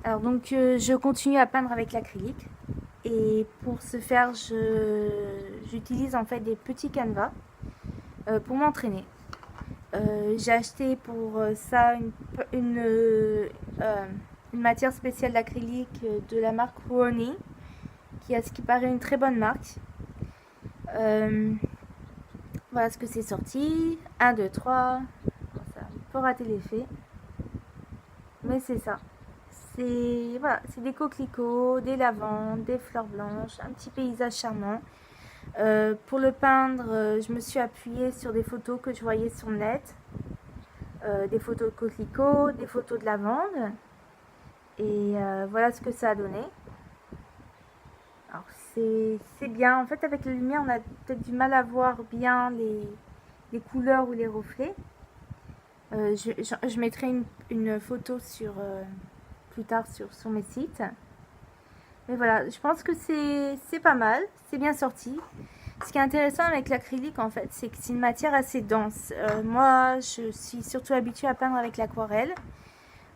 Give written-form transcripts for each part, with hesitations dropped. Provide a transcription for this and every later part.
Alors donc je continue à peindre avec l'acrylique et pour ce faire j'utilise en fait des petits canevas pour m'entraîner. J'ai acheté pour ça une matière spéciale d'acrylique de la marque Rooney qui a ce qui paraît une très bonne marque. Voilà ce que c'est sorti. 1, 2, 3. Ça peut rater l'effet. Mais c'est ça. C'est voilà, c'est des coquelicots, des lavandes, des fleurs blanches, un petit paysage charmant. Pour le peindre, je me suis appuyée sur des photos que je voyais sur le net. Des photos de coquelicots, des photos de lavande. Et voilà ce que ça a donné. Alors c'est bien. En fait, avec la lumière, on a peut-être du mal à voir bien les couleurs ou les reflets. Je mettrai une photo plus tard sur mes sites. Mais voilà, je pense que c'est pas mal, c'est bien sorti. Ce qui est intéressant avec l'acrylique, en fait, c'est que c'est une matière assez dense. Moi, je suis surtout habituée à peindre avec l'aquarelle.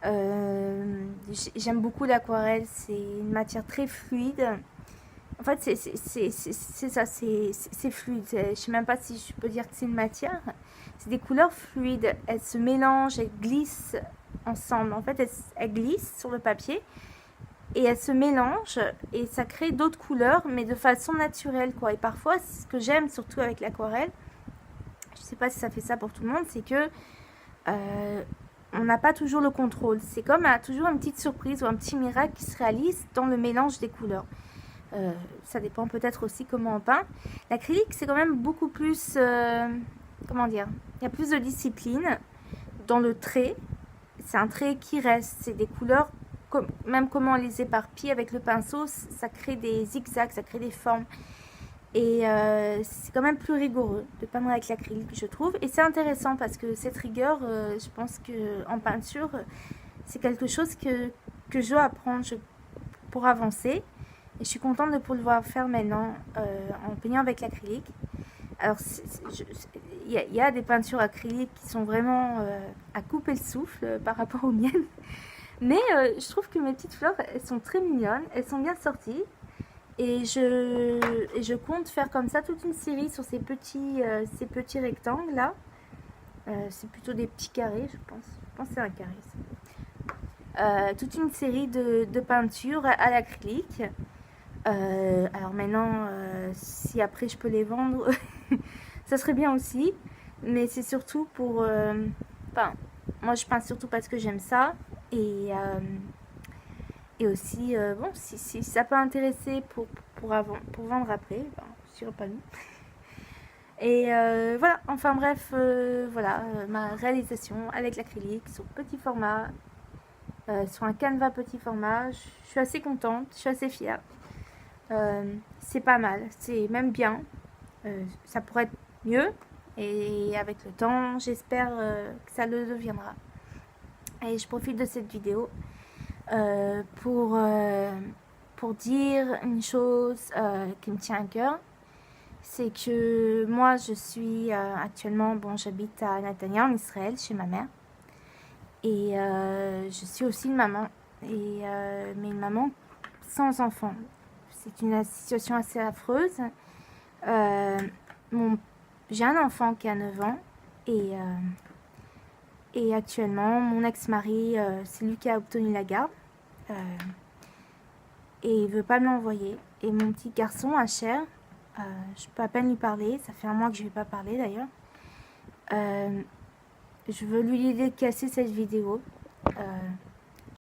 J'aime beaucoup l'aquarelle, c'est une matière très fluide. En fait, c'est ça, c'est fluide. Je sais même pas si je peux dire que c'est une matière. C'est des couleurs fluides. Elles se mélangent, elles glissent ensemble. En fait, elles glissent sur le papier et elles se mélangent et ça crée d'autres couleurs, mais de façon naturelle, quoi. Et parfois, ce que j'aime surtout avec l'aquarelle, je sais pas si ça fait ça pour tout le monde, c'est que on n'a pas toujours le contrôle. C'est comme toujours une petite surprise ou un petit miracle qui se réalise dans le mélange des couleurs. Ça dépend peut-être aussi comment on peint. L'acrylique, c'est quand même beaucoup plus... comment dire? Il y a plus de discipline dans le trait. C'est un trait qui reste. C'est des couleurs, même comment on les éparpille avec le pinceau, ça crée des zigzags, ça crée des formes. Et c'est quand même plus rigoureux de peindre avec l'acrylique, je trouve. Et c'est intéressant parce que cette rigueur, je pense qu'en peinture, c'est quelque chose que je dois apprendre pour avancer. Et je suis contente de pouvoir faire maintenant en peignant avec l'acrylique. Alors, il y a des peintures acryliques qui sont vraiment à couper le souffle par rapport aux miennes. Mais je trouve que mes petites fleurs, elles sont très mignonnes, elles sont bien sorties. Et je compte faire comme ça toute une série sur ces petits rectangles là. C'est plutôt des petits carrés, je pense. Je pense que c'est un carré. Toute une série de peintures à l'acrylique. Alors maintenant, si après je peux les vendre, ça serait bien aussi. Mais c'est surtout pour... Enfin, moi je peins surtout parce que j'aime ça. Et aussi, bon, si ça peut intéresser pour vendre après, ben, je dirais pas non. Et voilà, enfin bref, voilà, ma réalisation avec l'acrylique sur petit format, sur un canevas petit format. Je suis assez contente, je suis assez fière. C'est pas mal, c'est même bien. Ça pourrait être mieux. Et avec le temps, j'espère que ça le deviendra. Et je profite de cette vidéo euh, pour, euh, pour dire une chose qui me tient à cœur. C'est que moi, je suis actuellement, bon, j'habite à Netanya, en Israël, chez ma mère. Et je suis aussi une maman. Mais une maman sans enfant. C'est une situation assez affreuse. Euh, j'ai un enfant qui a 9 ans. Et actuellement, mon ex-mari, c'est lui qui a obtenu la garde. Et il veut pas me l'envoyer. Et mon petit garçon, Asher, je peux à peine lui parler. Ça fait un mois que je ne lui ai pas parlé d'ailleurs. Je veux lui dédicacer cette vidéo.